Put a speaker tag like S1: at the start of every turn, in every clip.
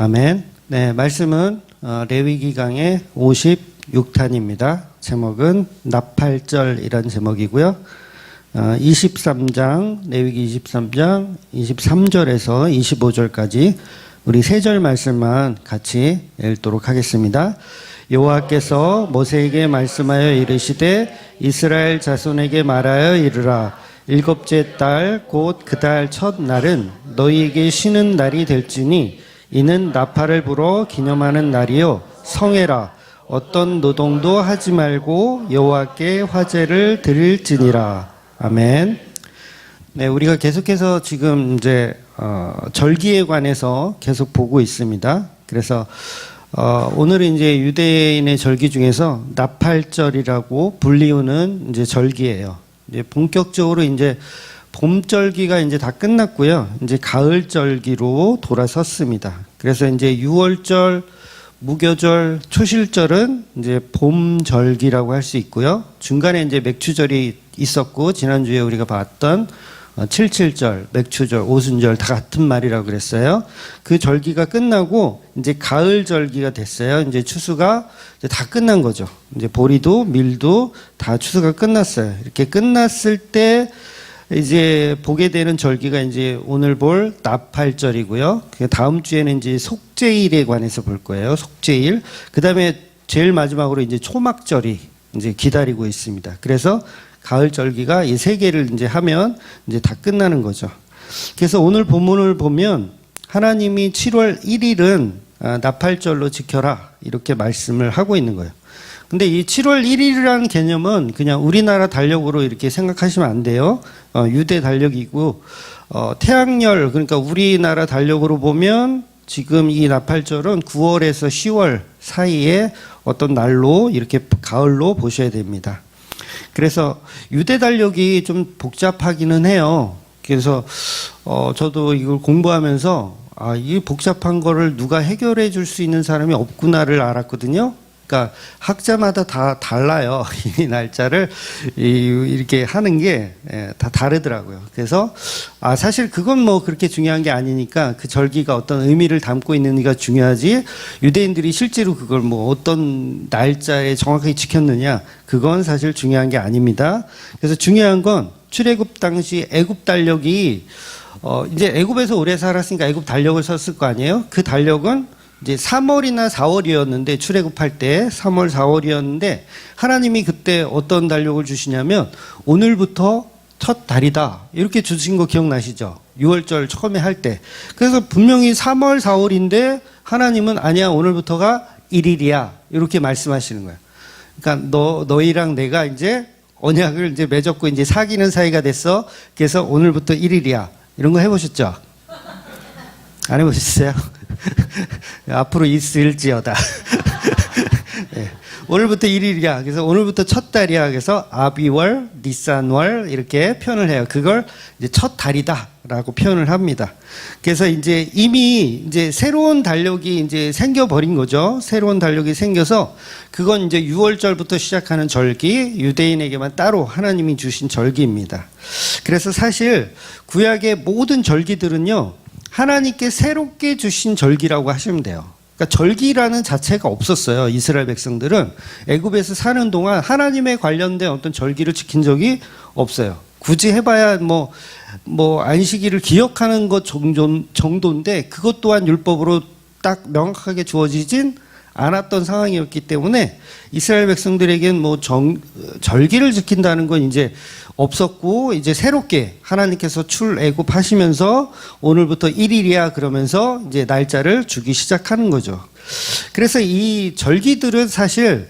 S1: 아멘. 네, 말씀은 레위기강의 56탄입니다. 제목은 나팔절이라는 제목이고요. 23장, 레위기 23장 23절에서 25절까지 우리 세 절 말씀만 같이 읽도록 하겠습니다. 여호와께서 모세에게 말씀하여 이르시되 이스라엘 자손에게 말하여 이르라. 일곱째 달 곧 그 달 첫 날은 너희에게 쉬는 날이 될지니 이는 나팔을 불어 기념하는 날이요 성회라. 어떤 노동도 하지 말고 여호와께 화제를 드릴지니라. 아멘. 네, 우리가 계속해서 지금 이제 절기에 관해서 계속 보고 있습니다. 그래서 오늘은 이제 유대인의 절기 중에서 나팔절이라고 불리우는 이제 절기예요. 이제 본격적으로 이제 봄절기가 이제 다 끝났고요. 이제 가을절기로 돌아섰습니다. 그래서 이제 6월절, 무교절, 초실절은 이제 봄절기라고 할 수 있고요. 중간에 이제 맥추절이 있었고, 지난주에 우리가 봤던 77절, 맥추절, 오순절 다 같은 말이라고 그랬어요. 그 절기가 끝나고 이제 가을절기가 됐어요. 이제 추수가 이제 다 끝난 거죠. 이제 보리도 밀도 다 추수가 끝났어요. 이렇게 끝났을 때 이제 보게 되는 절기가 이제 오늘 볼 나팔절이고요. 다음 주에는 이제 속죄일에 관해서 볼 거예요. 속죄일. 그 다음에 제일 마지막으로 이제 초막절이 이제 기다리고 있습니다. 그래서 가을 절기가 이 세 개를 이제 하면 이제 다 끝나는 거죠. 그래서 오늘 본문을 보면 하나님이 7월 1일은 나팔절로 지켜라 이렇게 말씀을 하고 있는 거예요. 근데 이 7월 1일이라는 개념은 그냥 우리나라 달력으로 이렇게 생각하시면 안 돼요. 유대 달력이고 태양열, 그러니까 우리나라 달력으로 보면 지금 이 나팔절은 9월에서 10월 사이에 어떤 날로 이렇게 가을로 보셔야 됩니다. 그래서 유대 달력이 좀 복잡하기는 해요. 그래서 저도 이걸 공부하면서 이 복잡한 거를 누가 해결해 줄 수 있는 사람이 없구나를 알았거든요. 그러니까 학자마다 다 달라요. 이 날짜를 이렇게 하는 게 다 다르더라고요. 그래서 사실 그건 뭐 그렇게 중요한 게 아니니까 그 절기가 어떤 의미를 담고 있는지가 중요하지, 유대인들이 실제로 그걸 뭐 어떤 날짜에 정확하게 지켰느냐, 그건 사실 중요한 게 아닙니다. 그래서 중요한 건 출애굽 당시 애굽 달력이 이제 애굽에서 오래 살았으니까 애굽 달력을 썼을 거 아니에요. 그 달력은 이제 3월이나 4월이었는데, 출애굽할 때 3월, 4월이었는데 하나님이 그때 어떤 달력을 주시냐면 오늘부터 첫 달이다 이렇게 주신 거 기억나시죠? 6월절 처음에 할 때. 그래서 분명히 3월, 4월인데 하나님은 아니야, 오늘부터가 1일이야 이렇게 말씀하시는 거예요. 그러니까 너희랑 내가 이제 언약을 이제 맺었고 이제 사귀는 사이가 됐어. 그래서 오늘부터 1일이야. 이런 거 해보셨죠? 안 해보셨어요? 앞으로 있을지어다. 네. 오늘부터 1일이야. 그래서 오늘부터 첫 달이야. 그래서 아비월, 니산월 이렇게 표현을 해요. 그걸 이제 첫 달이다라고 표현을 합니다. 그래서 이제 이미 이제 새로운 달력이 이제 생겨버린 거죠. 새로운 달력이 생겨서 그건 이제 6월절부터 시작하는 절기, 유대인에게만 따로 하나님이 주신 절기입니다. 그래서 사실 구약의 모든 절기들은요, 하나님께 새롭게 주신 절기라고 하시면 돼요. 그러니까 절기라는 자체가 없었어요. 이스라엘 백성들은 애굽에서 사는 동안 하나님에 관련된 어떤 절기를 지킨 적이 없어요. 굳이 해봐야 뭐 안식일을 기억하는 것 정도인데 그것 또한 율법으로 딱 명확하게 주어지진 않았던 상황이었기 때문에 이스라엘 백성들에겐 뭐 절기를 지킨다는 건 이제 없었고, 이제 새롭게 하나님께서 출애굽하시면서 오늘부터 1일이야 그러면서 이제 날짜를 주기 시작하는 거죠. 그래서 이 절기들은 사실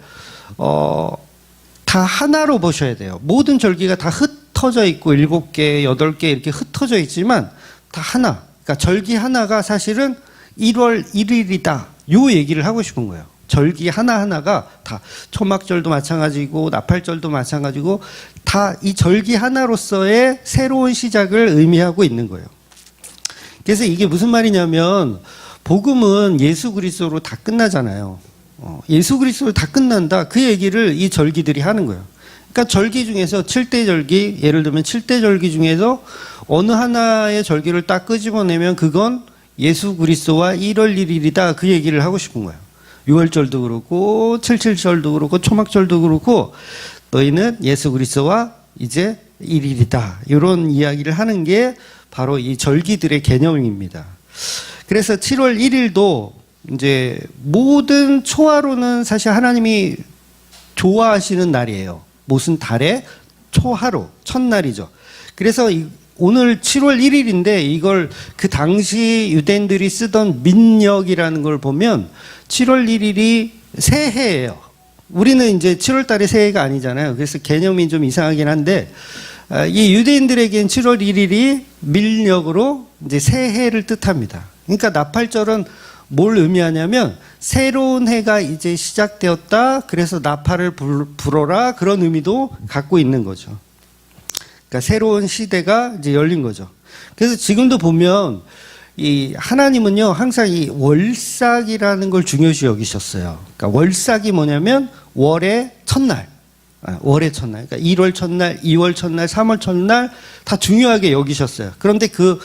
S1: 다 하나로 보셔야 돼요. 모든 절기가 다 흩어져 있고 7개, 8개 이렇게 흩어져 있지만 다 하나. 그러니까 절기 하나가 사실은 1월 1일이다. 요 얘기를 하고 싶은 거예요. 절기 하나하나가 다 초막절도 마찬가지고 나팔절도 마찬가지고 다 이 절기 하나로서의 새로운 시작을 의미하고 있는 거예요. 그래서 이게 무슨 말이냐면 복음은 예수 그리스도로 다 끝나잖아요. 예수 그리스도로 다 끝난다. 그 얘기를 이 절기들이 하는 거예요. 그러니까 절기 중에서 7대 절기, 예를 들면 7대 절기 중에서 어느 하나의 절기를 딱 끄집어내면 그건 예수 그리스도와 1월 1일이다 그 얘기를 하고 싶은 거예요. 6월절도 그렇고 77절도 그렇고 초막절도 그렇고 너희는 예수 그리스도와 이제 1일이다. 이런 이야기를 하는 게 바로 이 절기들의 개념입니다. 그래서 7월 1일도 이제 모든 초하루는 사실 하나님이 좋아하시는 날이에요. 무슨 달의 초하루, 첫날이죠. 그래서 오늘 7월 1일인데 이걸 그 당시 유대인들이 쓰던 민력이라는 걸 보면 7월 1일이 새해예요. 우리는 이제 7월 달에 새해가 아니잖아요. 그래서 개념이 좀 이상하긴 한데 이 유대인들에겐 7월 1일이 밀력으로 이제 새해를 뜻합니다. 그러니까 나팔절은 뭘 의미하냐면 새로운 해가 이제 시작되었다. 그래서 나팔을 불어라. 그런 의미도 갖고 있는 거죠. 그러니까 새로운 시대가 이제 열린 거죠. 그래서 지금도 보면 이 하나님은요 항상 이 월삭이라는 걸 중요시 여기셨어요. 그러니까 월삭이 뭐냐면 월의 첫날, 월의 첫날. 그러니까 1월 첫날, 2월 첫날, 3월 첫날 다 중요하게 여기셨어요. 그런데 그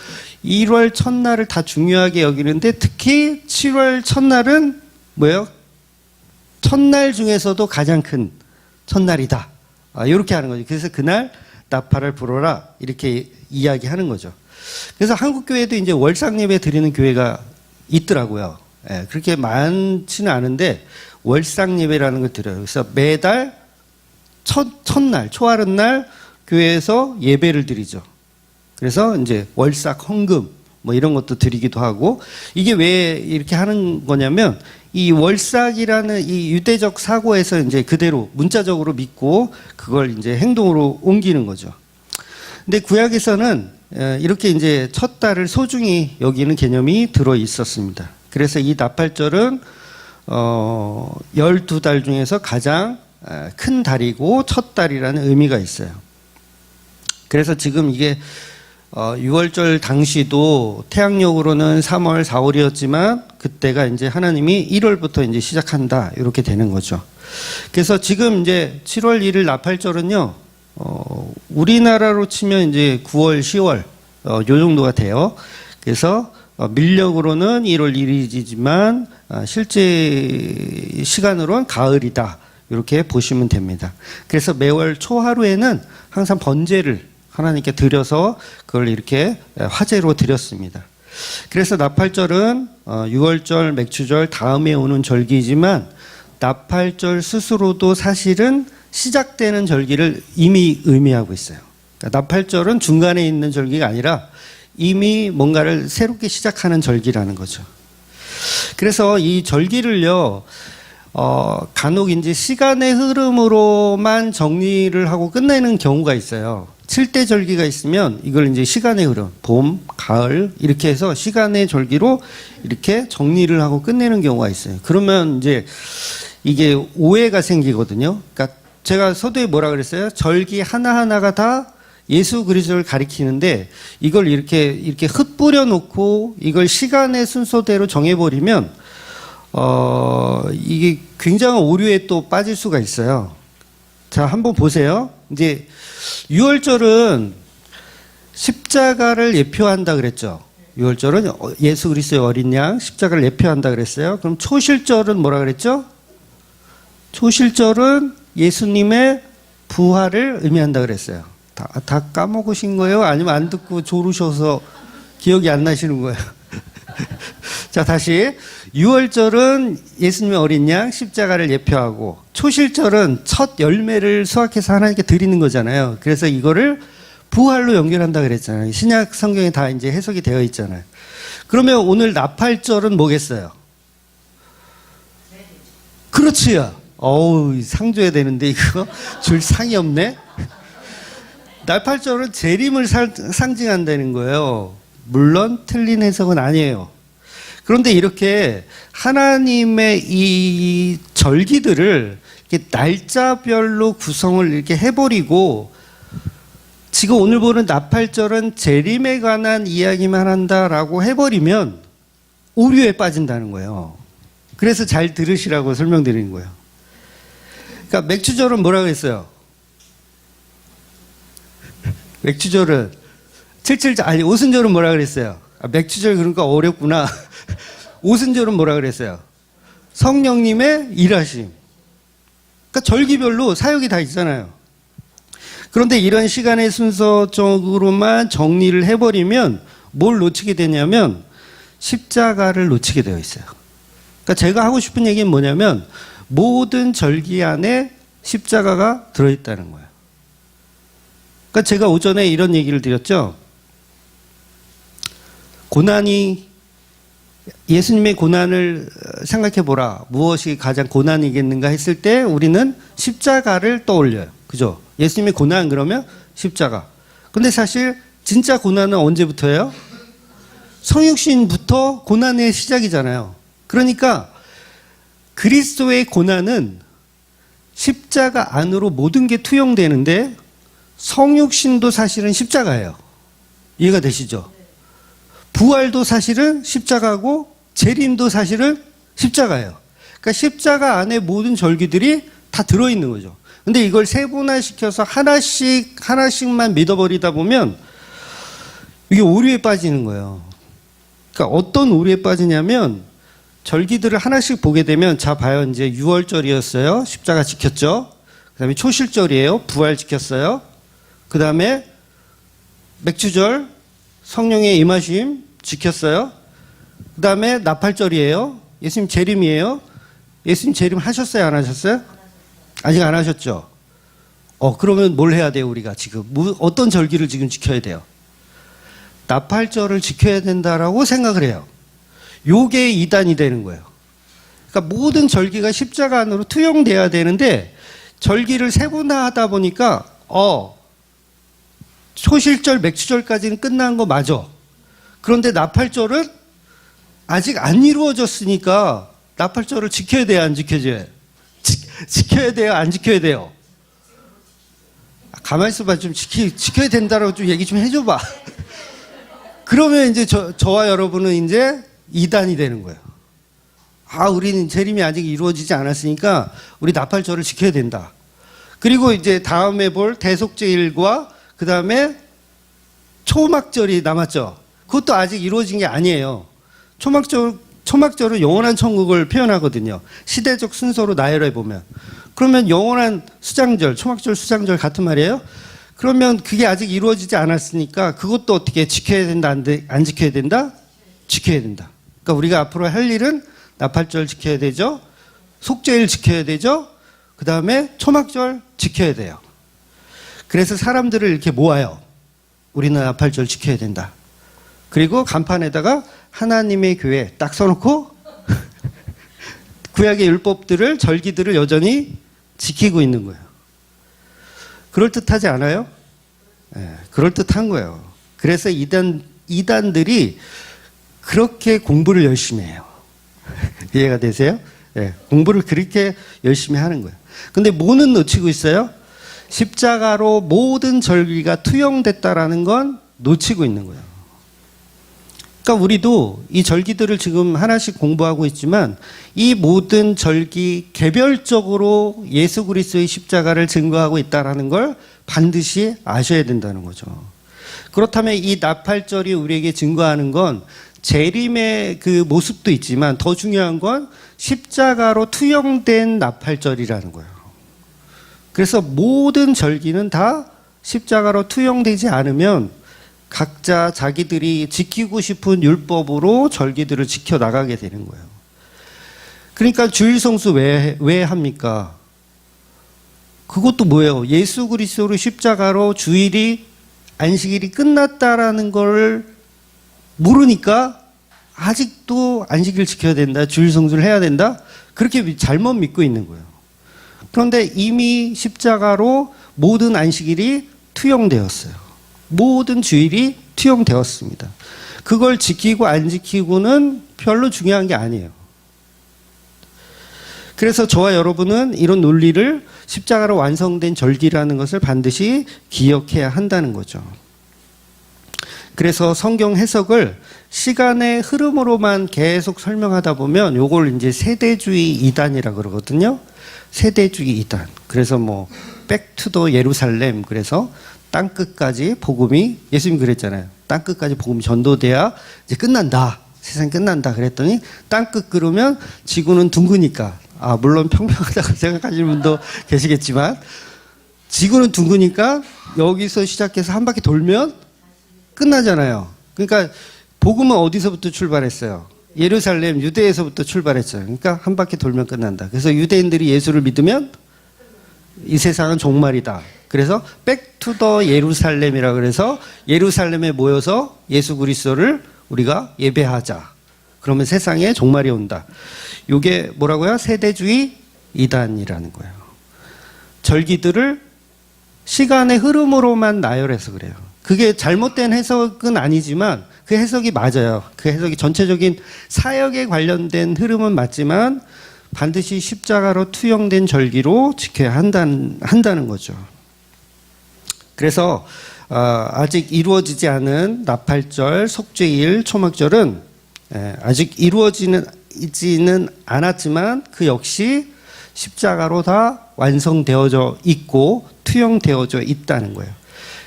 S1: 1월 첫날을 다 중요하게 여기는데 특히 7월 첫날은 뭐예요? 첫날 중에서도 가장 큰 첫날이다. 이렇게 하는 거죠. 그래서 그날 나팔을 불어라 이렇게 이야기하는 거죠. 그래서 한국 교회도 이제 월삭 예배 드리는 교회가 있더라고요. 예, 그렇게 많지는 않은데 월삭 예배라는 걸 드려요. 그래서 매달 첫날 초하룻 날 교회에서 예배를 드리죠. 그래서 이제 월삭 헌금 뭐 이런 것도 드리기도 하고 이게 왜 이렇게 하는 거냐면 이 월삭이라는 이 유대적 사고에서 이제 그대로 문자적으로 믿고 그걸 이제 행동으로 옮기는 거죠. 근데 구약에서는 이렇게 이제 첫 달을 소중히 여기는 개념이 들어 있었습니다. 그래서 이 나팔절은 12달 중에서 가장 큰 달이고 첫 달이라는 의미가 있어요. 그래서 지금 이게 6월절 당시도 태양력으로는 3월, 4월이었지만 그때가 이제 하나님이 1월부터 이제 시작한다 이렇게 되는 거죠. 그래서 지금 이제 7월 1일 나팔절은요, 우리나라로 치면 이제 9월, 10월 요 정도가 돼요. 그래서 밀력으로는 1월 1일이지만 실제 시간으로는 가을이다 이렇게 보시면 됩니다. 그래서 매월 초하루에는 항상 번제를 하나님께 드려서 그걸 이렇게 화제로 드렸습니다. 그래서 나팔절은 6월절, 맥추절 다음에 오는 절기이지만 나팔절 스스로도 사실은 시작되는 절기를 이미 의미하고 있어요. 그러니까 나팔절은 중간에 있는 절기가 아니라 이미 뭔가를 새롭게 시작하는 절기라는 거죠. 그래서 이 절기를요, 간혹 이제 시간의 흐름으로만 정리를 하고 끝내는 경우가 있어요. 7대 절기가 있으면 이걸 이제 시간의 흐름, 봄, 가을 이렇게 해서 시간의 절기로 이렇게 정리를 하고 끝내는 경우가 있어요. 그러면 이제 이게 오해가 생기거든요. 그러니까 제가 서두에 뭐라 그랬어요? 절기 하나하나가 다 예수 그리스도를 가리키는데 이걸 이렇게 흩뿌려 놓고 이걸 시간의 순서대로 정해버리면 이게 굉장한 오류에 또 빠질 수가 있어요. 자, 한번 보세요. 이제 6월절은 십자가를 예표한다 그랬죠. 6월절은 예수 그리스도의 어린 양 십자가를 예표한다 그랬어요. 그럼 초실절은 뭐라 그랬죠? 초실절은 예수님의 부활을 의미한다 그랬어요. 다 까먹으신 거예요? 아니면 안 듣고 졸으셔서 기억이 안 나시는 거예요? 자, 다시 6월절은 예수님의 어린 양 십자가를 예표하고 초실절은 첫 열매를 수확해서 하나님께 드리는 거잖아요. 그래서 이거를 부활로 연결한다 그랬잖아요. 신약 성경에 다 이제 해석이 되어 있잖아요. 그러면 오늘 나팔절은 뭐겠어요? 그렇지요. 어우, 상 줘야 되는데 이거 줄 상이 없네. 나팔절은 재림을 상징한다는 거예요. 물론 틀린 해석은 아니에요. 그런데 이렇게 하나님의 이 절기들을 이렇게 날짜별로 구성을 이렇게 해버리고 지금 오늘 보는 나팔절은 재림에 관한 이야기만 한다라고 해버리면 오류에 빠진다는 거예요. 그래서 잘 들으시라고 설명드리는 거예요. 그러니까 맥추절은 뭐라고 했어요? 맥추절은 오순절은 뭐라 그랬어요? 맥주절 그러니까 어렵구나. 오순절은 뭐라 그랬어요? 성령님의 일하심. 그러니까 절기별로 사역이 다 있잖아요. 그런데 이런 시간의 순서적으로만 정리를 해버리면 뭘 놓치게 되냐면 십자가를 놓치게 되어 있어요. 그러니까 제가 하고 싶은 얘기는 뭐냐면 모든 절기 안에 십자가가 들어있다는 거예요. 그러니까 제가 오전에 이런 얘기를 드렸죠. 고난이, 예수님의 고난을 생각해 보라. 무엇이 가장 고난이겠는가 했을 때 우리는 십자가를 떠올려요. 그죠? 예수님의 고난 그러면 십자가. 근데 사실 진짜 고난은 언제부터예요? 성육신부터 고난의 시작이잖아요. 그러니까 그리스도의 고난은 십자가 안으로 모든 게 투영되는데 성육신도 사실은 십자가예요. 이해가 되시죠? 부활도 사실은 십자가고 재림도 사실은 십자가예요. 그러니까 십자가 안에 모든 절기들이 다 들어있는 거죠. 근데 이걸 세분화시켜서 하나씩만 믿어버리다 보면 이게 오류에 빠지는 거예요. 그러니까 어떤 오류에 빠지냐면 절기들을 하나씩 보게 되면 자 봐요. 이제 6월절이었어요. 십자가 지켰죠. 그 다음에 초실절이에요. 부활 지켰어요. 그 다음에 맥주절 성령의 임하심 지켰어요. 그 다음에 나팔절이에요. 예수님 재림이에요. 예수님 재림 하셨어요? 안 하셨어요? 아직 안 하셨죠? 그러면 뭘 해야 돼요? 우리가 지금 어떤 절기를 지금 지켜야 돼요? 나팔절을 지켜야 된다라고 생각을 해요. 요게 이단이 되는 거예요. 그러니까 모든 절기가 십자가 안으로 투영돼야 되는데 절기를 세분화하다 보니까 초실절, 맥주절까지는 끝난 거 맞아. 그런데 나팔절은 아직 안 이루어졌으니까 나팔절을 지켜야 돼요, 안 지켜줘요? 지켜야 돼요, 안 지켜야 돼요? 가만히 있어봐. 좀 지켜야 된다라고 좀 얘기 좀 해줘봐. 그러면 이제 저와 여러분은 이제 이단이 되는 거예요. 우리는 재림이 아직 이루어지지 않았으니까 우리 나팔절을 지켜야 된다. 그리고 이제 다음에 볼 대속죄일과 그 다음에 초막절이 남았죠. 그것도 아직 이루어진 게 아니에요. 초막절은 영원한 천국을 표현하거든요. 시대적 순서로 나열해 보면. 그러면 영원한 수장절, 초막절, 수장절 같은 말이에요. 그러면 그게 아직 이루어지지 않았으니까 그것도 어떻게 지켜야 된다, 안 지켜야 된다? 지켜야 된다. 그러니까 우리가 앞으로 할 일은 나팔절 지켜야 되죠. 속죄일 지켜야 되죠. 그 다음에 초막절 지켜야 돼요. 그래서 사람들을 이렇게 모아요. 우리는 나팔절 지켜야 된다. 그리고 간판에다가 하나님의 교회 딱 써놓고 구약의 율법들을, 절기들을 여전히 지키고 있는 거예요. 그럴듯하지 않아요? 네, 그럴듯한 거예요. 그래서 이단들이 그렇게 공부를 열심히 해요. 이해가 되세요? 네, 공부를 그렇게 열심히 하는 거예요. 근데 뭐는 놓치고 있어요? 십자가로 모든 절기가 투영됐다라는 건 놓치고 있는 거예요. 그러니까 우리도 이 절기들을 지금 하나씩 공부하고 있지만 이 모든 절기 개별적으로 예수 그리스도의 십자가를 증거하고 있다는 걸 반드시 아셔야 된다는 거죠. 그렇다면 이 나팔절이 우리에게 증거하는 건 재림의 그 모습도 있지만 더 중요한 건 십자가로 투영된 나팔절이라는 거예요. 그래서 모든 절기는 다 십자가로 투영되지 않으면 각자 자기들이 지키고 싶은 율법으로 절기들을 지켜나가게 되는 거예요. 그러니까 주일 성수 왜 합니까? 그것도 뭐예요? 예수 그리스도로 십자가로 주일이, 안식일이 끝났다라는 걸 모르니까 아직도 안식일 지켜야 된다, 주일 성수를 해야 된다, 그렇게 잘못 믿고 있는 거예요. 그런데 이미 십자가로 모든 안식일이 투영되었어요. 모든 주일이 투영되었습니다. 그걸 지키고 안 지키고는 별로 중요한 게 아니에요. 그래서 저와 여러분은 이런 논리를 십자가로 완성된 절기라는 것을 반드시 기억해야 한다는 거죠. 그래서 성경 해석을 시간의 흐름으로만 계속 설명하다 보면 요걸 이제 세대주의 이단이라 그러거든요. 세대주의 이단. 그래서 백투더 예루살렘, 그래서 땅끝까지 복음이, 예수님 그랬잖아요. 땅끝까지 복음이 전도돼야 이제 끝난다. 세상이 끝난다. 그랬더니 땅끝 그러면 지구는 둥그니까, 물론 평평하다고 생각하시는 분도 계시겠지만, 지구는 둥그니까 여기서 시작해서 한 바퀴 돌면 끝나잖아요. 그러니까 복음은 어디서부터 출발했어요? 예루살렘, 유대에서부터 출발했어요. 그러니까 한 바퀴 돌면 끝난다. 그래서 유대인들이 예수를 믿으면 이 세상은 종말이다. 그래서 백투더 예루살렘이라 그래서 예루살렘에 모여서 예수 그리스도를 우리가 예배하자. 그러면 세상에 종말이 온다. 이게 뭐라고요? 세대주의 이단이라는 거예요. 절기들을 시간의 흐름으로만 나열해서 그래요. 그게 잘못된 해석은 아니지만 그 해석이 맞아요. 그 해석이 전체적인 사역에 관련된 흐름은 맞지만 반드시 십자가로 투영된 절기로 지켜야 한다는 거죠. 그래서 아직 이루어지지 않은 나팔절, 속죄일, 초막절은 아직 이루어지지는 않았지만 그 역시 십자가로 다 완성되어져 있고 투영되어져 있다는 거예요.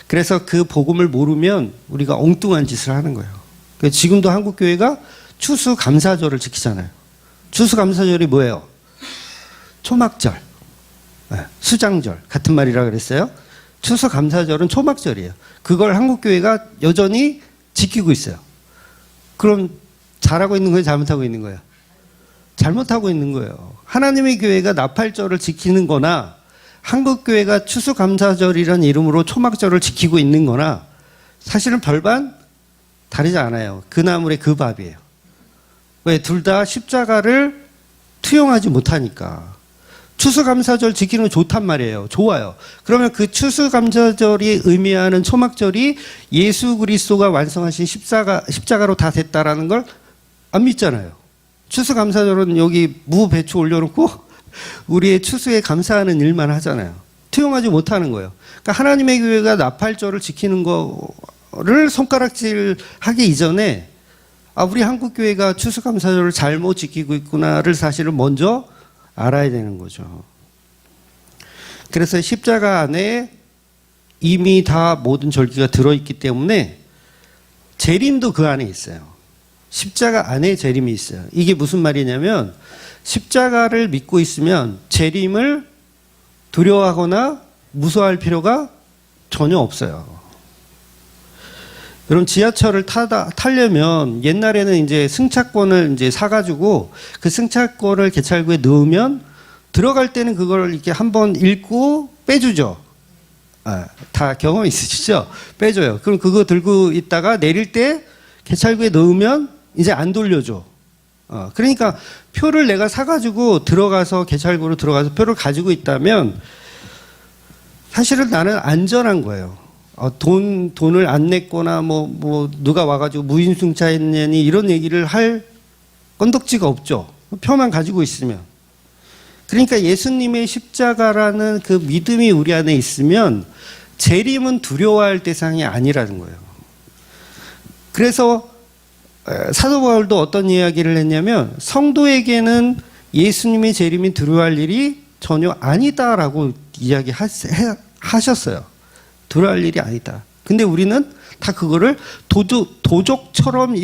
S1: 그래서 그 복음을 모르면 우리가 엉뚱한 짓을 하는 거예요. 지금도 한국교회가 추수감사절을 지키잖아요. 추수감사절이 뭐예요? 초막절, 수장절 같은 말이라 그랬어요. 추수감사절은 초막절이에요. 그걸 한국교회가 여전히 지키고 있어요. 그럼 잘하고 있는 거예요? 잘못하고 있는 거예요? 잘못하고 있는 거예요. 하나님의 교회가 나팔절을 지키는 거나 한국교회가 추수감사절이라는 이름으로 초막절을 지키고 있는 거나 사실은 별반 다르지 않아요. 그 나물의 그 밥이에요. 왜? 둘 다 십자가를 투영하지 못하니까. 추수감사절 지키는 거 좋단 말이에요. 좋아요. 그러면 그 추수감사절이 의미하는 초막절이 예수 그리스도가 완성하신 십자가로 다 됐다라는 걸 안 믿잖아요. 추수감사절은 여기 무, 배추 올려놓고 우리의 추수에 감사하는 일만 하잖아요. 투영하지 못하는 거예요. 그러니까 하나님의 교회가 나팔절을 지키는 거를 손가락질하기 이전에 우리 한국교회가 추수감사절을 잘못 지키고 있구나를 사실은 먼저 알아야 되는 거죠. 그래서 십자가 안에 이미 다 모든 절기가 들어있기 때문에 재림도 그 안에 있어요. 십자가 안에 재림이 있어요. 이게 무슨 말이냐면 십자가를 믿고 있으면 재림을 두려워하거나 무서워할 필요가 전혀 없어요. 여러분 지하철을 타려면 옛날에는 이제 승차권을 이제 사가지고 그 승차권을 개찰구에 넣으면 들어갈 때는 그걸 이렇게 한번 읽고 빼주죠. 다 경험 있으시죠? 빼줘요. 그럼 그거 들고 있다가 내릴 때 개찰구에 넣으면 이제 안 돌려줘. 그러니까 표를 내가 사가지고 들어가서 개찰구로 들어가서 표를 가지고 있다면 사실은 나는 안전한 거예요. 돈을 안 냈거나 뭐 누가 와가지고 무인승차했냐니 이런 얘기를 할 건덕지가 없죠. 표만 가지고 있으면. 그러니까 예수님의 십자가라는 그 믿음이 우리 안에 있으면 재림은 두려워할 대상이 아니라는 거예요. 그래서 사도 바울도 어떤 이야기를 했냐면 성도에게는 예수님의 재림이 두려워할 일이 전혀 아니다라고 이야기하셨어요. 두려워할 일이 아니다. 근데 우리는 다 그거를 도적처럼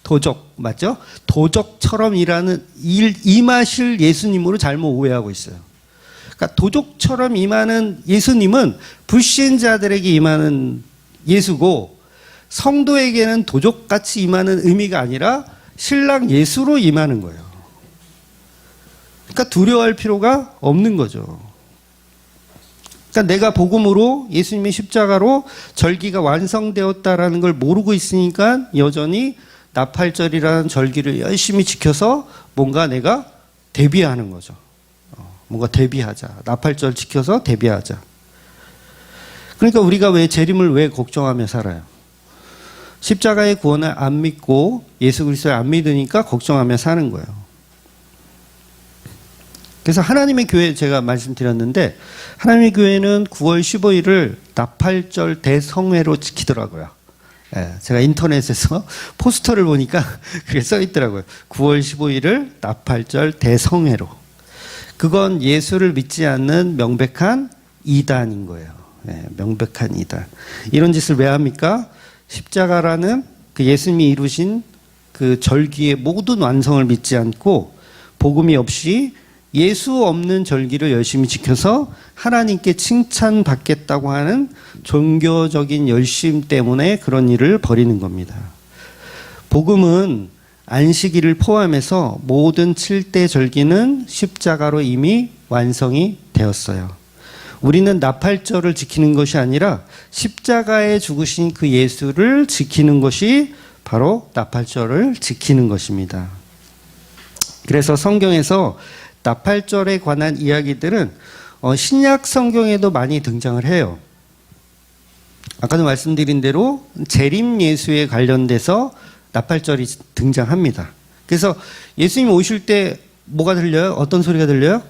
S1: 도적 맞죠? 도적처럼 임하실 예수님으로 잘못 오해하고 있어요. 그러니까 도적처럼 임하는 예수님은 불신자들에게 임하는 예수고 성도에게는 도적같이 임하는 의미가 아니라 신랑 예수로 임하는 거예요. 그러니까 두려워할 필요가 없는 거죠. 그러니까 내가 복음으로 예수님의 십자가로 절기가 완성되었다라는 걸 모르고 있으니까 여전히 나팔절이라는 절기를 열심히 지켜서 뭔가 내가 대비하는 거죠. 뭔가 대비하자. 나팔절 지켜서 대비하자. 그러니까 우리가 왜 재림을 왜 걱정하며 살아요? 십자가의 구원을 안 믿고 예수 그리스도를 안 믿으니까 걱정하며 사는 거예요. 그래서 하나님의 교회 제가 말씀드렸는데 하나님의 교회는 9월 15일을 나팔절 대성회로 지키더라고요. 제가 인터넷에서 포스터를 보니까 그게 써 있더라고요. 9월 15일을 나팔절 대성회로. 그건 예수를 믿지 않는 명백한 이단인 거예요. 명백한 이단. 이런 짓을 왜 합니까? 십자가라는 그 예수님이 이루신 그 절기의 모든 완성을 믿지 않고 복음이 없이 예수 없는 절기를 열심히 지켜서 하나님께 칭찬받겠다고 하는 종교적인 열심 때문에 그런 일을 벌이는 겁니다. 복음은 안식일을 포함해서 모든 7대 절기는 십자가로 이미 완성이 되었어요. 우리는 나팔절을 지키는 것이 아니라 십자가에 죽으신 그 예수를 지키는 것이 바로 나팔절을 지키는 것입니다. 그래서 성경에서 나팔절에 관한 이야기들은 신약 성경에도 많이 등장을 해요. 아까도 말씀드린 대로 재림 예수에 관련돼서 나팔절이 등장합니다. 그래서 예수님 오실 때 뭐가 들려요? 어떤 소리가 들려요?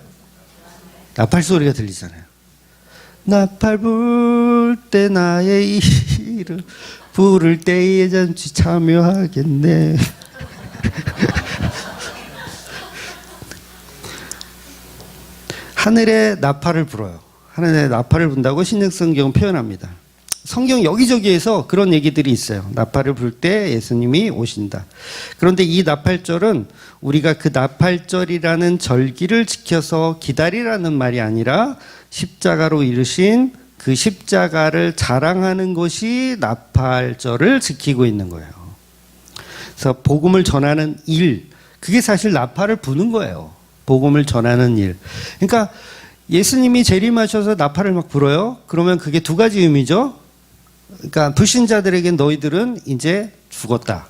S1: 나팔 소리가 들리잖아요. 나팔 불 때 나의 이름 부를 때에 잠시 참여하겠네. 하늘에 나팔을 불어요. 하늘에 나팔을 분다고 신약성경은 표현합니다. 성경 여기저기에서 그런 얘기들이 있어요. 나팔을 불 때 예수님이 오신다. 그런데 이 나팔절은 우리가 그 나팔절이라는 절기를 지켜서 기다리라는 말이 아니라 십자가로 이루신 그 십자가를 자랑하는 것이 나팔절을 지키고 있는 거예요. 그래서 복음을 전하는 일, 그게 사실 나팔을 부는 거예요. 복음을 전하는 일. 그러니까 예수님이 재림하셔서 나팔을 막 불어요. 그러면 그게 두 가지 의미죠. 그러니까 불신자들에게 너희들은 이제 죽었다.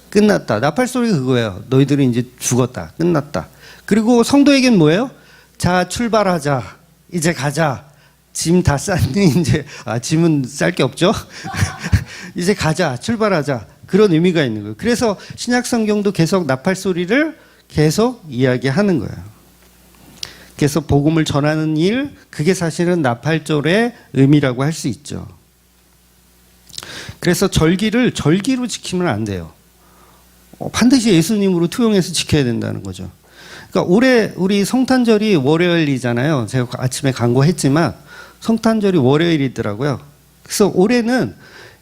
S1: 끝났다. 나팔 소리가 그거예요. 너희들은 이제 죽었다. 끝났다. 그리고 성도에겐 뭐예요? 자, 출발하자. 이제 가자. 짐 다 쌌니? 이제, 짐은 쌀 게 없죠? 이제 가자. 출발하자. 그런 의미가 있는 거예요. 그래서 신약 성경도 계속 나팔 소리를 계속 이야기하는 거예요. 그래서 복음을 전하는 일, 그게 사실은 나팔절의 의미라고 할 수 있죠. 그래서 절기를 절기로 지키면 안 돼요. 반드시 예수님으로 투영해서 지켜야 된다는 거죠. 그러니까 올해 우리 성탄절이 월요일이잖아요. 제가 아침에 광고했지만 성탄절이 월요일이더라고요. 그래서 올해는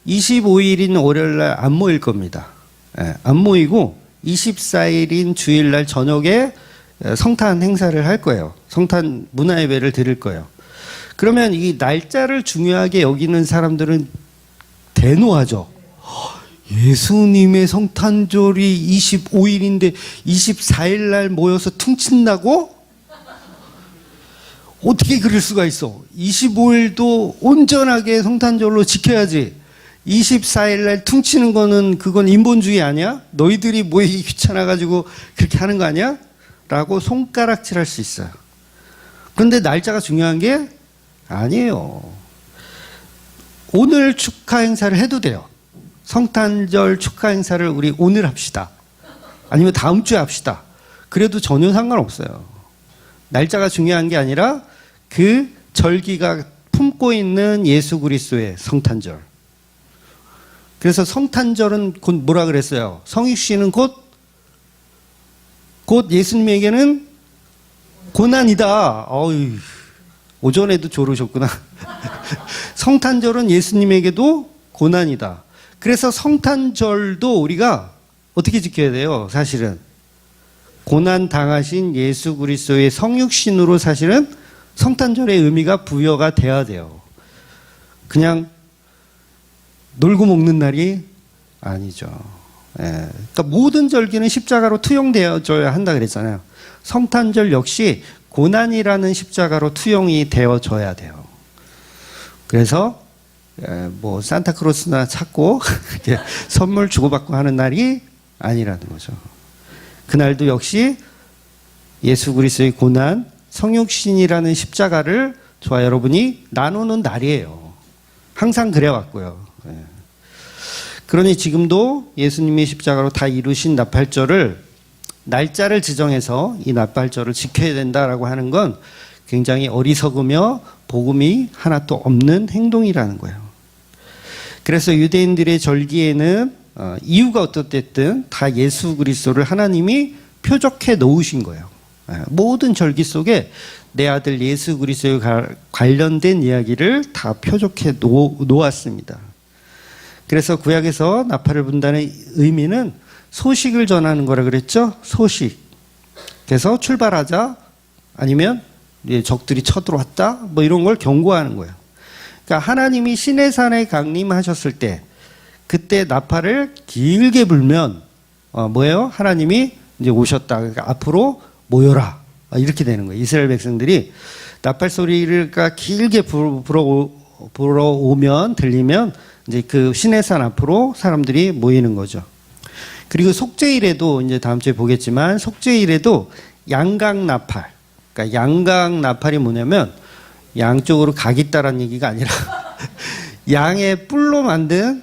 S1: 25일인 월요일날 안 모일 겁니다. 안 모이고 24일인 주일날 저녁에 성탄 행사를 할 거예요. 성탄 문화예배를 드릴 거예요. 그러면 이 날짜를 중요하게 여기는 사람들은 대노하죠. 예수님의 성탄절이 25일인데 24일 날 모여서 퉁친다고? 어떻게 그럴 수가 있어? 25일도 온전하게 성탄절로 지켜야지. 24일 날 퉁치는 거는 그건 인본주의 아니야? 너희들이 모이기 귀찮아가지고 그렇게 하는 거 아니야? 라고 손가락질 할 수 있어요. 그런데 날짜가 중요한 게 아니에요. 오늘 축하 행사를 해도 돼요. 성탄절 축하 행사를 우리 오늘 합시다. 아니면 다음 주에 합시다. 그래도 전혀 상관없어요. 날짜가 중요한 게 아니라 그 절기가 품고 있는 예수 그리스도의 성탄절. 그래서 성탄절은 곧 뭐라 그랬어요? 성육신은 곧 예수님에게는 고난이다. 어이, 오전에도 졸으셨구나. 성탄절은 예수님에게도 고난이다. 그래서 성탄절도 우리가 어떻게 지켜야 돼요? 사실은 고난 당하신 예수 그리스도의 성육신으로 사실은 성탄절의 의미가 부여가 돼야 돼요. 그냥 놀고 먹는 날이 아니죠. 그러니까 모든 절기는 십자가로 투영되어져야 한다 그랬잖아요. 성탄절 역시 고난이라는 십자가로 투영이 되어져야 돼요. 그래서 뭐 산타크로스나 찾고 선물 주고받고 하는 날이 아니라는 거죠. 그날도 역시 예수 그리스도의 고난, 성육신이라는 십자가를 저와 여러분이 나누는 날이에요. 항상 그래왔고요. 그러니 지금도 예수님이 십자가로 다 이루신 나팔절을 날짜를 지정해서 이 나팔절을 지켜야 된다라고 하는 건 굉장히 어리석으며 복음이 하나도 없는 행동이라는 거예요. 그래서 유대인들의 절기에는 이유가 어떻든 다 예수 그리스도를 하나님이 표적해 놓으신 거예요. 모든 절기 속에 내 아들 예수 그리스도에 관련된 이야기를 다 표적해 놓았습니다. 그래서 구약에서 나팔을 분다는 의미는 소식을 전하는 거라 그랬죠. 소식. 그래서 출발하자, 아니면 적들이 쳐들어왔다, 뭐 이런 걸 경고하는 거예요. 그러니까 하나님이 시내산에 강림하셨을 때 그때 나팔을 길게 불면 뭐예요? 하나님이 이제 오셨다. 그러니까 앞으로 모여라. 이렇게 되는 거예요. 이스라엘 백성들이 나팔 소리가 길게 불어오면 들리면 이제 그 시내산 앞으로 사람들이 모이는 거죠. 그리고 속죄일에도 이제 다음 주에 보겠지만 속죄일에도 양각 나팔. 그러니까 양각 나팔이 뭐냐면 양쪽으로 각이 있다라는 얘기가 아니라 양의 뿔로 만든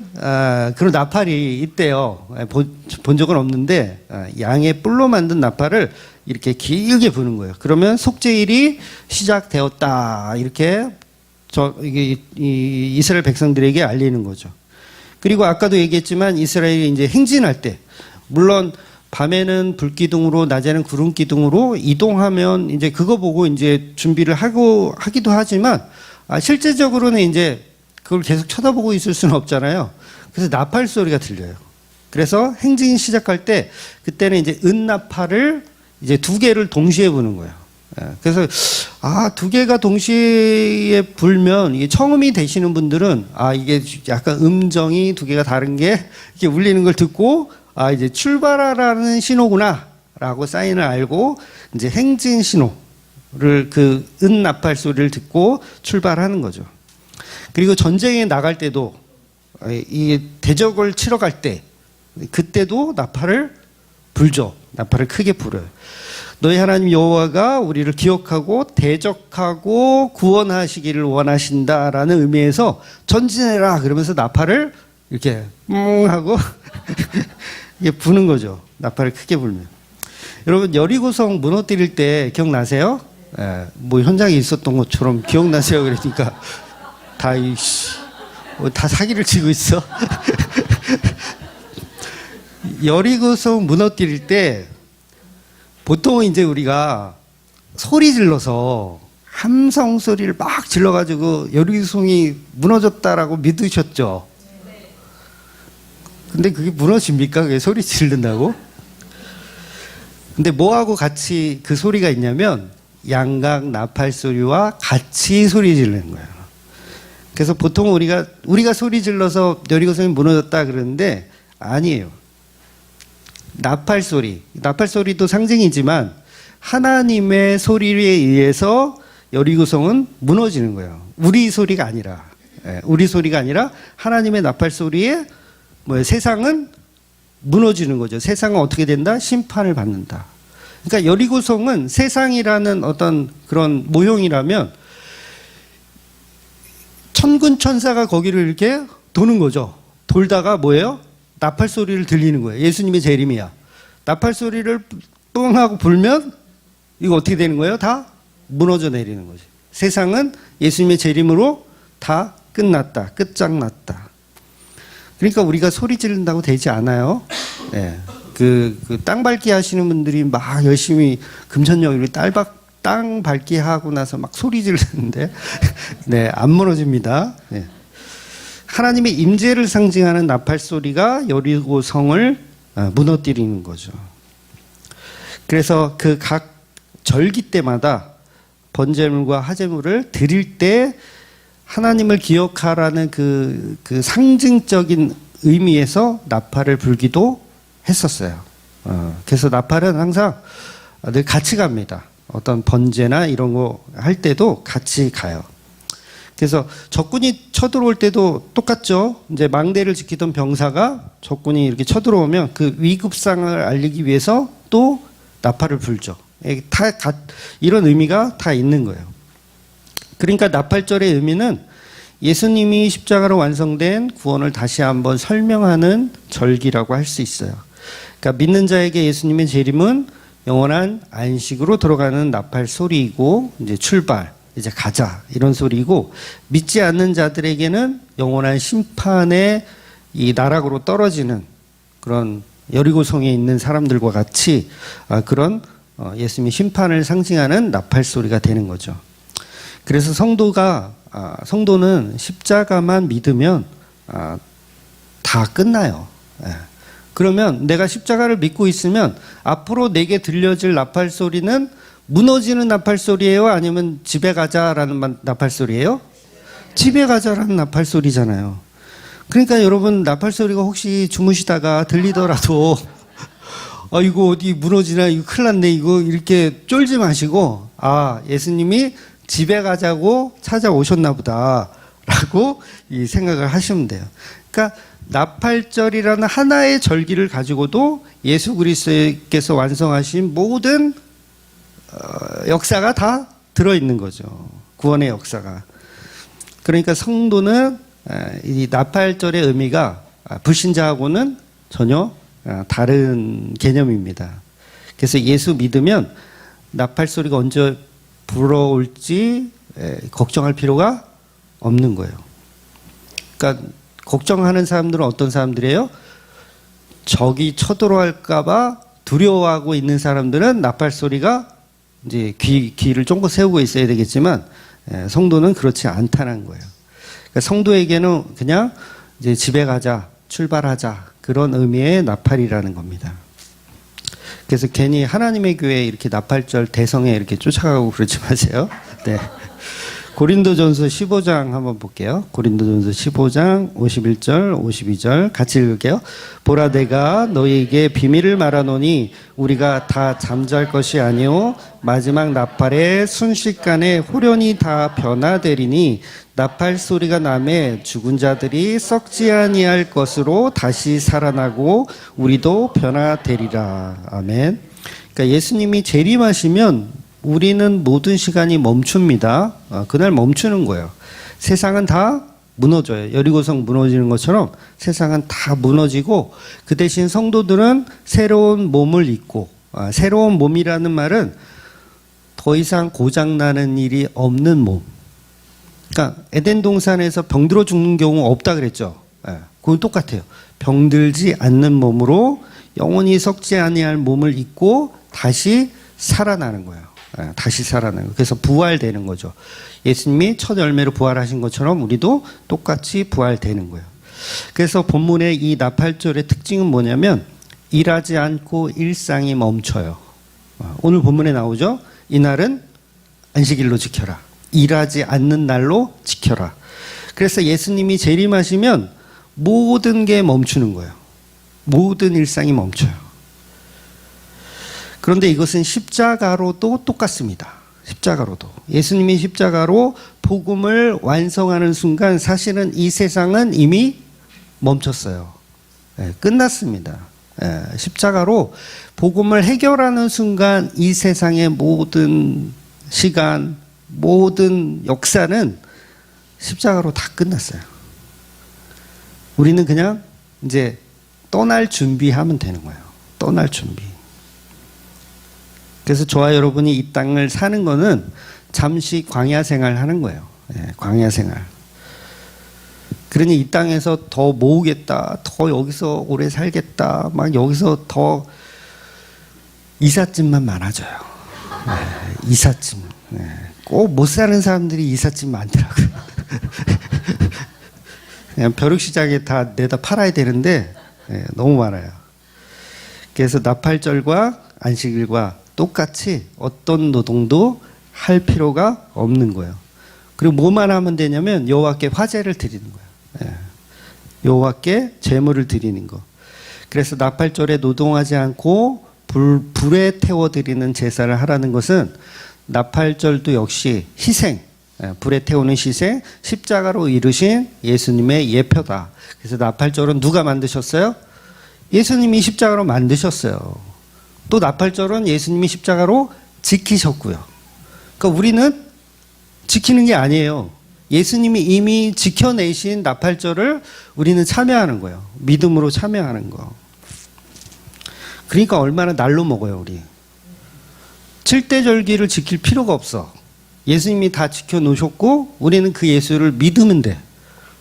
S1: 그런 나팔이 있대요. 본 적은 없는데 양의 뿔로 만든 나팔을 이렇게 길게 부는 거예요. 그러면 속죄일이 시작되었다 이렇게 이스라엘 백성들에게 알리는 거죠. 그리고 아까도 얘기했지만 이스라엘이 이제 행진할 때 물론 밤에는 불기둥으로 낮에는 구름기둥으로 이동하면 이제 그거 보고 이제 준비를 하기도 하지만 실제적으로는 이제 그걸 계속 쳐다보고 있을 수는 없잖아요. 그래서 나팔 소리가 들려요. 그래서 행진 시작할 때 그때는 이제 은나팔을 이제 두 개를 동시에 부는 거예요. 그래서 두 개가 동시에 불면 이게 처음이 되시는 분들은 이게 약간 음정이 두 개가 다른 게 이렇게 울리는 걸 듣고 이제 출발하라는 신호구나라고 사인을 알고 이제 행진 신호를 그 은나팔 소리를 듣고 출발하는 거죠. 그리고 전쟁에 나갈 때도 이 대적을 치러 갈 때 그때도 나팔을 불죠. 나팔을 크게 불어요. 너희 하나님 여호와가 우리를 기억하고 대적하고 구원하시기를 원하신다라는 의미에서 전진해라 그러면서 나팔을 이렇게 하고 이게 부는 거죠. 나팔을 크게 불면. 여러분 여리고성 무너뜨릴 때 기억나세요? 뭐 현장에 있었던 것처럼 기억나세요? 그러니까 다 사기를 치고 있어. 여리고성 무너뜨릴 때 보통은 이제 우리가 소리 질러서 함성 소리를 막 질러가지고 여리고성이 무너졌다라고 믿으셨죠? 근데 그게 무너집니까? 그게 소리 지른다고? 근데 뭐하고 같이 그 소리가 있냐면 양각 나팔 소리와 같이 소리 지르는 거예요. 그래서 보통 우리가 소리 질러서 여리고성이 무너졌다 그러는데 아니에요. 나팔 소리도 상징이지만 하나님의 소리에 의해서 여리고성은 무너지는 거예요. 우리 소리가 아니라 하나님의 나팔 소리에 세상은 무너지는 거죠. 세상은 어떻게 된다? 심판을 받는다. 그러니까 여리고성은 세상이라는 어떤 그런 모형이라면 천군 천사가 거기를 이렇게 도는 거죠. 돌다가 뭐예요? 나팔 소리를 들리는 거예요. 예수님의 재림이야. 나팔 소리를 뿡 하고 불면 이거 어떻게 되는 거예요? 다 무너져 내리는 거죠. 세상은 예수님의 재림으로 다 끝났다. 끝장났다. 그러니까 우리가 소리 지른다고 되지 않아요. 네. 땅 밟기 하시는 분들이 막 열심히 금천역으로 땅 밟기 하고 나서 막 소리 지르는데 네, 안 무너집니다. 네. 하나님의 임재를 상징하는 나팔 소리가 여리고성을 무너뜨리는 거죠. 그래서 그 각 절기 때마다 번제물과 화제물을 드릴 때 하나님을 기억하라는 그 상징적인 의미에서 나팔을 불기도 했었어요. 그래서 나팔은 항상 늘 같이 갑니다. 어떤 번제나 이런 거 할 때도 같이 가요. 그래서 적군이 쳐들어올 때도 똑같죠. 이제 망대를 지키던 병사가 적군이 이렇게 쳐들어오면 그 위급상을 알리기 위해서 또 나팔을 불죠. 이런 의미가 다 있는 거예요. 그러니까 나팔절의 의미는 예수님이 십자가로 완성된 구원을 다시 한번 설명하는 절기라고 할 수 있어요. 그러니까 믿는 자에게 예수님의 재림은 영원한 안식으로 들어가는 나팔 소리이고 이제 출발, 이제 가자 이런 소리이고 믿지 않는 자들에게는 영원한 심판의 이 나락으로 떨어지는 그런 여리고성에 있는 사람들과 같이 그런 예수님의 심판을 상징하는 나팔 소리가 되는 거죠. 그래서 성도는 십자가만 믿으면 다 끝나요. 예. 그러면 내가 십자가를 믿고 있으면 앞으로 내게 들려질 나팔 소리는 무너지는 나팔 소리예요? 아니면 집에 가자라는 나팔 소리예요? 집에 가자라는 나팔 소리잖아요. 그러니까 여러분, 나팔 소리가 혹시 주무시다가 들리더라도 이거 어디 무너지나, 이거 큰일 났네, 이거 이렇게 쫄지 마시고, 예수님이 집에 가자고 찾아오셨나 보다 라고 이 생각을 하시면 돼요. 그러니까 나팔절이라는 하나의 절기를 가지고도 예수 그리스도께서 완성하신 모든 역사가 다 들어있는 거죠. 구원의 역사가. 그러니까 성도는 이 나팔절의 의미가 불신자하고는 전혀 다른 개념입니다. 그래서 예수 믿으면 나팔 소리가 언제 불어올지 걱정할 필요가 없는 거예요. 그러니까 걱정하는 사람들은 어떤 사람들이에요? 적이 쳐들어갈까봐 두려워하고 있는 사람들은 나팔 소리가 이제 귀를 쫑긋 세우고 있어야 되겠지만, 성도는 그렇지 않다는 거예요. 그러니까 성도에게는 그냥 이제 집에 가자, 출발하자, 그런 의미의 나팔이라는 겁니다. 그래서 괜히 하나님의 교회에 이렇게 나팔절 대성에 이렇게 쫓아가고 그러지 마세요. 네. 고린도전서 15장 한번 볼게요. 고린도전서 15장 51절 52절 같이 읽을게요. 보라, 내가 너희에게 비밀을 말하노니 우리가 다 잠잘 것이 아니오 마지막 나팔에 순식간에 호련히 다 변화되리니 나팔 소리가 나매 죽은 자들이 썩지 아니할 것으로 다시 살아나고 우리도 변화되리라. 아멘. 그러니까 예수님이 재림하시면 우리는 모든 시간이 멈춥니다. 그날 멈추는 거예요. 세상은 다 무너져요. 여리고성 무너지는 것처럼 세상은 다 무너지고, 그 대신 성도들은 새로운 몸을 입고, 새로운 몸이라는 말은 더 이상 고장나는 일이 없는 몸. 그러니까 에덴 동산에서 병들어 죽는 경우 없다 그랬죠. 그건 똑같아요. 병들지 않는 몸으로 영원히 썩지 아니할 몸을 입고 다시 살아나는 거예요. 다시 살아나는 거예요. 그래서 부활되는 거죠. 예수님이 첫 열매로 부활하신 것처럼 우리도 똑같이 부활되는 거예요. 그래서 본문의 이 나팔절의 특징은 뭐냐면 일하지 않고 일상이 멈춰요. 오늘 본문에 나오죠. 이날은 안식일로 지켜라. 일하지 않는 날로 지켜라. 그래서 예수님이 재림하시면 모든 게 멈추는 거예요. 모든 일상이 멈춰요. 그런데 이것은 십자가로도 똑같습니다. 십자가로도. 예수님이 십자가로 복음을 완성하는 순간 사실은 이 세상은 이미 멈췄어요. 끝났습니다. 십자가로 복음을 해결하는 순간 이 세상의 모든 시간, 모든 역사는 십자가로 다 끝났어요. 우리는 그냥 이제 떠날 준비하면 되는 거예요. 떠날 준비. 그래서 저와 여러분이 이 땅을 사는 거는 잠시 광야 생활 하는 거예요. 광야 생활. 그러니 이 땅에서 더 모으겠다, 더 여기서 오래 살겠다, 막 여기서 더 이삿짐만 많아져요. 이삿짐. 꼭 못 사는 사람들이 이삿짐 많더라고요. 그냥 벼룩시장에 다 내다 팔아야 되는데 너무 많아요. 그래서 나팔절과 안식일과 똑같이 어떤 노동도 할 필요가 없는 거예요. 그리고 뭐만 하면 되냐면 여호와께 화제를 드리는 거예요. 여호와께 제물을 드리는 거. 그래서 나팔절에 노동하지 않고 불에 태워드리는 제사를 하라는 것은 나팔절도 역시 희생, 불에 태우는 희생, 십자가로 이루신 예수님의 예표다. 그래서 나팔절은 누가 만드셨어요? 예수님이 십자가로 만드셨어요. 또 나팔절은 예수님이 십자가로 지키셨고요. 그러니까 우리는 지키는 게 아니에요. 예수님이 이미 지켜내신 나팔절을 우리는 참여하는 거예요. 믿음으로 참여하는 거. 그러니까 얼마나 날로 먹어요, 우리. 7대 절기를 지킬 필요가 없어. 예수님이 다 지켜놓으셨고 우리는 그 예수를 믿으면 돼.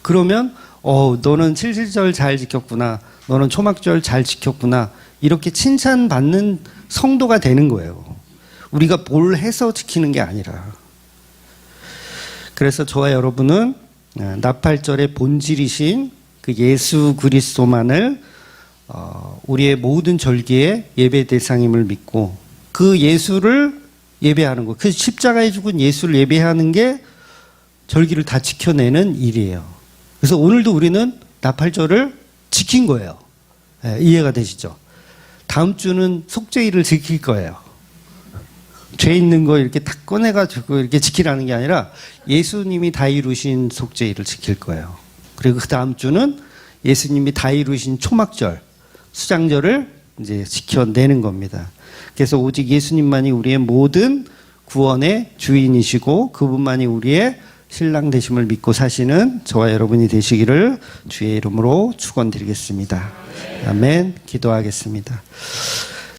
S1: 그러면 너는 7일절 잘 지켰구나. 너는 초막절 잘 지켰구나. 이렇게 칭찬받는 성도가 되는 거예요. 우리가 뭘 해서 지키는 게 아니라. 그래서 저와 여러분은 나팔절의 본질이신 그 예수 그리스도만을 우리의 모든 절기의 예배 대상임을 믿고 그 예수를 예배하는 것, 그 십자가에 죽은 예수를 예배하는 게 절기를 다 지켜내는 일이에요. 그래서 오늘도 우리는 나팔절을 지킨 거예요. 이해가 되시죠? 다음 주는 속죄일을 지킬 거예요. 죄 있는 거 이렇게 탁 꺼내가지고 이렇게 지키라는 게 아니라 예수님이 다 이루신 속죄일을 지킬 거예요. 그리고 그 다음 주는 예수님이 다 이루신 초막절, 수장절을 이제 지켜내는 겁니다. 그래서 오직 예수님만이 우리의 모든 구원의 주인이시고 그분만이 우리의 신랑 되심을 믿고 사시는 저와 여러분이 되시기를 주의 이름으로 축원드리겠습니다. 아멘. 기도하겠습니다.